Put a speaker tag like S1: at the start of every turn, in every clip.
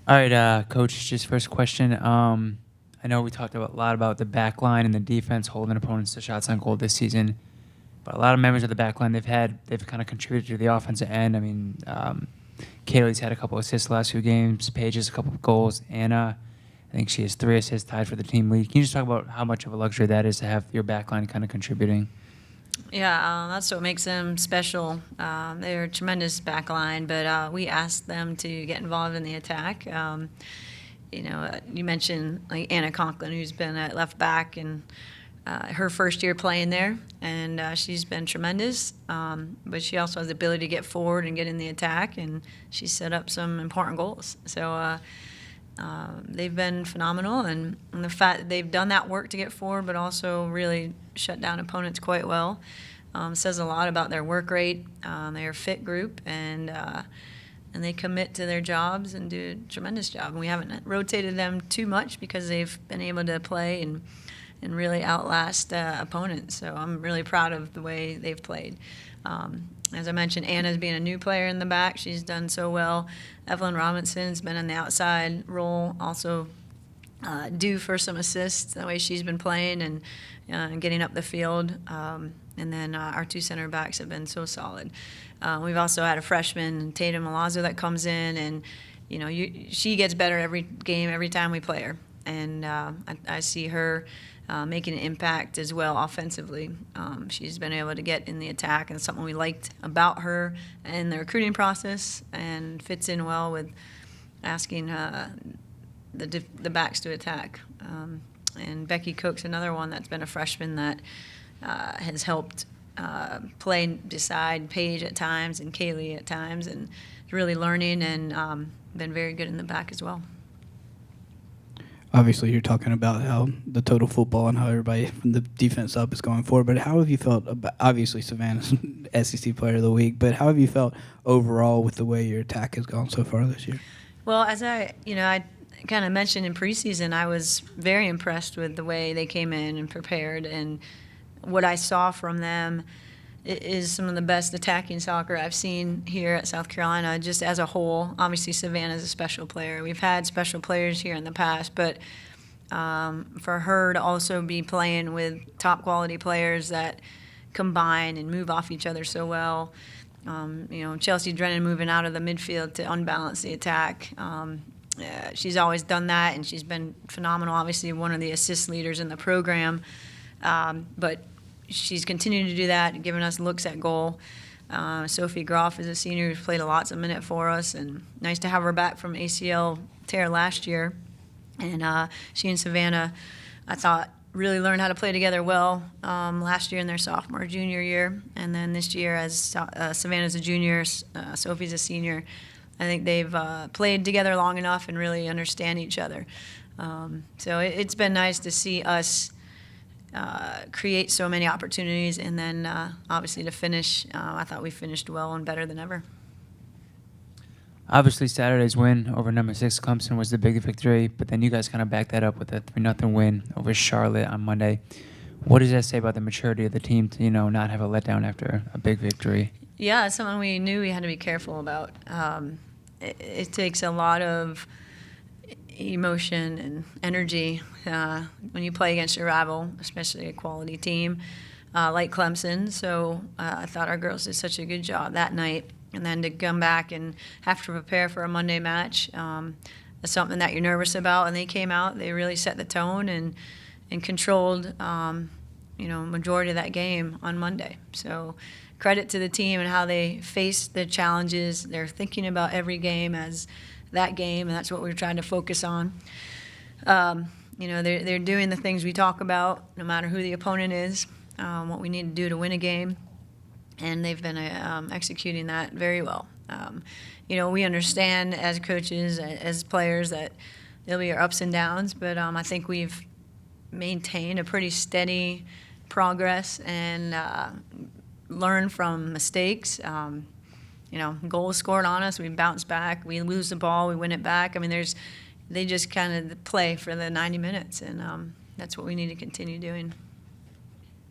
S1: All right, Coach, just first question. I know we talked a lot about the back line and the defense holding opponents to shots on goal this season, but a lot of members of the back line they've kind of contributed to the offensive end. I mean, Kaylee's had a couple assists the last few games. Paige has a couple of goals. Anna, I think she has 3 assists tied for the team lead. Can you just talk about how much of a luxury that is to have your back line kind of contributing?
S2: Yeah, that's what makes them special. They're a tremendous back line, but we asked them to get involved in the attack. You mentioned like Anna Conklin, who's been at left back, and her first year playing there, and she's been tremendous. But she also has the ability to get forward and get in the attack, and she set up some important goals. So they've been phenomenal, and the fact that they've done that work to get forward, but also really shut down opponents quite well, says a lot about their work rate. They're a fit group, and they commit to their jobs and do a tremendous job. And we haven't rotated them too much because they've been able to play and really outlast opponents. So I'm really proud of the way they've played. As I mentioned, Anna's being a new player in the back. She's done so well. Evelyn Robinson's been in the outside role, also due for some assists, the way she's been playing and getting up the field. And then our 2 center backs have been so solid. We've also had a freshman, Tatum Malazzo, that comes in, and she gets better every game, every time we play her. And I see her making an impact as well offensively. She's been able to get in the attack, and it's something we liked about her in the recruiting process, and fits in well with asking the backs to attack. And Becky Cook's another one that's been a freshman that has helped play beside Paige at times and Kaylee at times, and really learning and been very good in the back as well.
S3: Obviously, you're talking about how the total football and how everybody from the defense up is going forward, but how have you felt about, obviously Savannah's SEC Player of the Week, but how have you felt overall with the way your attack has gone so far this year?
S2: Well, as I kind of mentioned in preseason, I was very impressed with the way they came in and prepared, and what I saw from them is some of the best attacking soccer I've seen here at South Carolina, just as a whole. Obviously, Savannah's a special player. We've had special players here in the past, but for her to also be playing with top quality players that combine and move off each other so well. Chelsea Drennan moving out of the midfield to unbalance the attack. She's always done that, and she's been phenomenal. Obviously, one of the assist leaders in the program, but she's continued to do that, giving us looks at goal. Sophie Groff is a senior who's played lots of minute for us, and nice to have her back from ACL tear last year. And she and Savannah, I thought, really learned how to play together well last year in their sophomore, junior year. And then this year, as Savannah's a junior, Sophie's a senior, I think they've played together long enough and really understand each other. So it's been nice to see us create so many opportunities, and then obviously to finish, I thought we finished well and better than ever.
S1: Obviously, Saturday's win over number 6 Clemson was the big victory, but then you guys kind of backed that up with a 3-0 win over Charlotte on Monday. What does that say about the maturity of the team to not have a letdown after a big victory?
S2: Yeah, it's something we knew we had to be careful about. It takes a lot of emotion and energy when you play against your rival, especially a quality team like Clemson. So I thought our girls did such a good job that night. And then to come back and have to prepare for a Monday match is something that you're nervous about. And they came out, they really set the tone and controlled, majority of that game on Monday. So credit to the team and how they faced the challenges. They're thinking about every game as that game, and that's what we're trying to focus on. They're doing the things we talk about, no matter who the opponent is, what we need to do to win a game, and they've been executing that very well. We understand as coaches, as players, that there'll be ups and downs, but I think we've maintained a pretty steady progress and learned from mistakes. Goals scored on us, we bounce back, we lose the ball, we win it back. I mean, they just kind of play for the 90 minutes, and that's what we need to continue doing.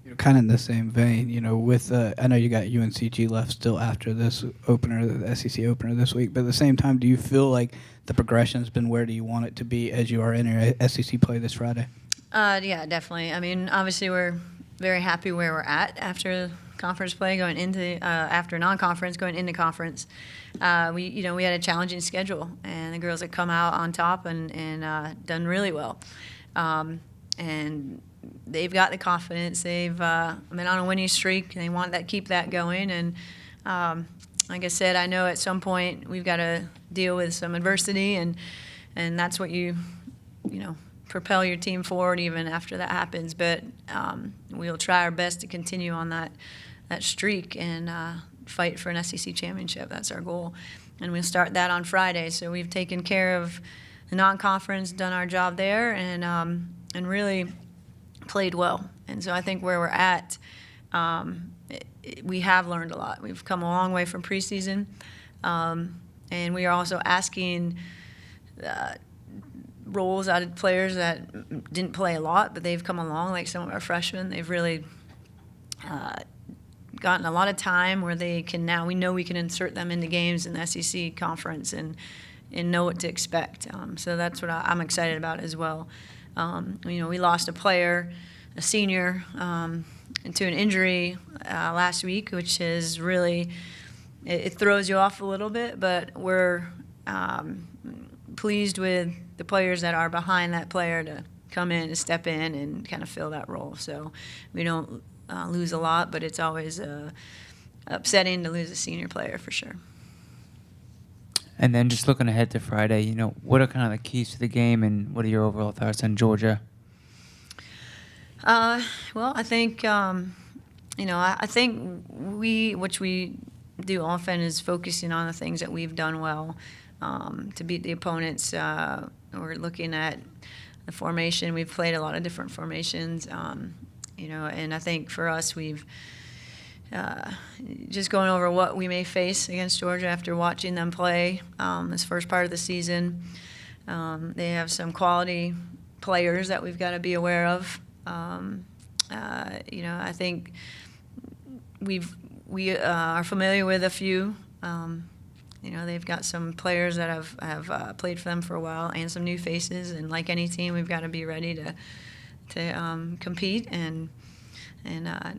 S3: You're kind of in the same vein, with I know you got UNCG left still after this opener, the SEC opener this week, but at the same time, do you feel like the progression's been where do you want it to be as you are in your SEC play this Friday?
S2: Yeah, definitely. I mean, obviously we're very happy where we're at after conference play going into after non-conference going into conference. We had a challenging schedule, and the girls have come out on top and done really well. And they've got the confidence. They've been on a winning streak, and they want that keep that going. And like I said, I know at some point we've got to deal with some adversity, and that's what you propel your team forward even after that happens. But we'll try our best to continue on that streak and fight for an SEC championship. That's our goal, and we'll start that on Friday. So we've taken care of the non-conference, done our job there, and really played well. And so I think where we're at, we have learned a lot. We've come a long way from preseason, and we are also asking roles out of players that didn't play a lot, but they've come along, like some of our freshmen. They've really gotten a lot of time where they can now, we know we can insert them into games in the SEC conference and know what to expect. So that's what I'm excited about as well. We lost a player, a senior, to an injury last week, which is really, it throws you off a little bit, but we're pleased with the players that are behind that player to come in and step in and kind of fill that role. So we don't lose a lot, but it's always upsetting to lose a senior player for sure.
S1: And then just looking ahead to Friday, what are kind of the keys to the game, and what are your overall thoughts on Georgia?
S2: Well, I think, I think which we do often is focusing on the things that we've done well to beat the opponents. We're looking at the formation. We've played a lot of different formations, and I think for us, we've just going over what we may face against Georgia after watching them play this first part of the season. They have some quality players that we've got to be aware of. I think we are familiar with a few. They've got some players that have played for them for a while and some new faces. And like any team, we've got to be ready to compete and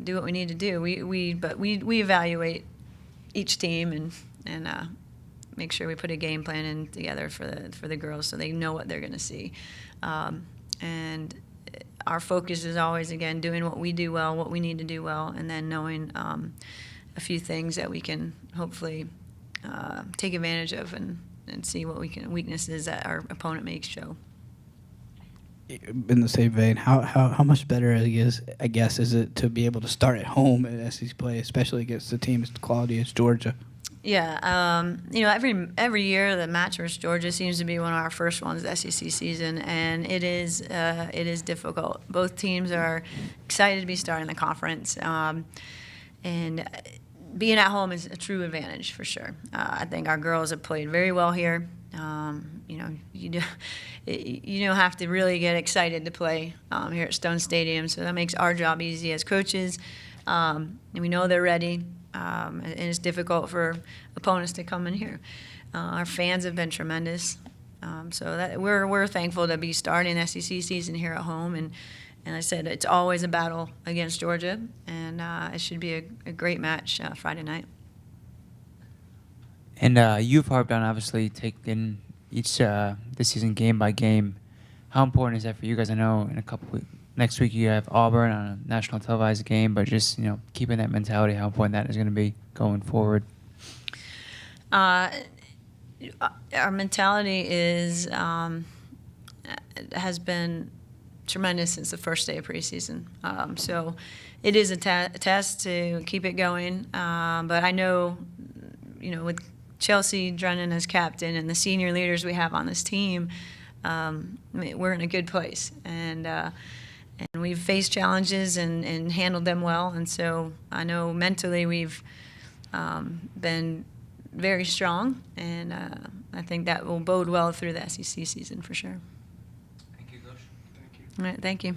S2: do what we need to do. We evaluate each team and make sure we put a game plan in together for the girls so they know what they're going to see. And our focus is always, again, doing what we do well, what we need to do well, and then knowing a few things that we can hopefully take advantage of and see what weaknesses that our opponent may show.
S3: In the same vein, how much better I guess is it to be able to start at home at SEC play, especially against a team as quality as Georgia?
S2: Yeah, every year the match versus Georgia seems to be one of our first ones SEC season, and it is difficult. Both teams are excited to be starting the conference, and being at home is a true advantage for sure. I think our girls have played very well here. You don't have to really get excited to play here at Stone Stadium, so that makes our job easy as coaches. And we know they're ready, and it's difficult for opponents to come in here. Our fans have been tremendous, so that we're thankful to be starting the SEC season here at home. And I said it's always a battle against Georgia, and it should be a great match Friday night.
S1: And you've harped on obviously taking each this season game by game. How important is that for you guys? I know in a couple weeks, next week you have Auburn on a national televised game, but just keeping that mentality, how important that is going to be going forward.
S2: Our mentality has been tremendous since the first day of preseason. So it is a test to keep it going. But I know, with Chelsea Drennan as captain and the senior leaders we have on this team, we're in a good place. And we've faced challenges and handled them well. And so I know mentally we've been very strong. And I think that will bode well through the SEC season for sure.
S1: Thank you, Coach.
S2: All right, thank you.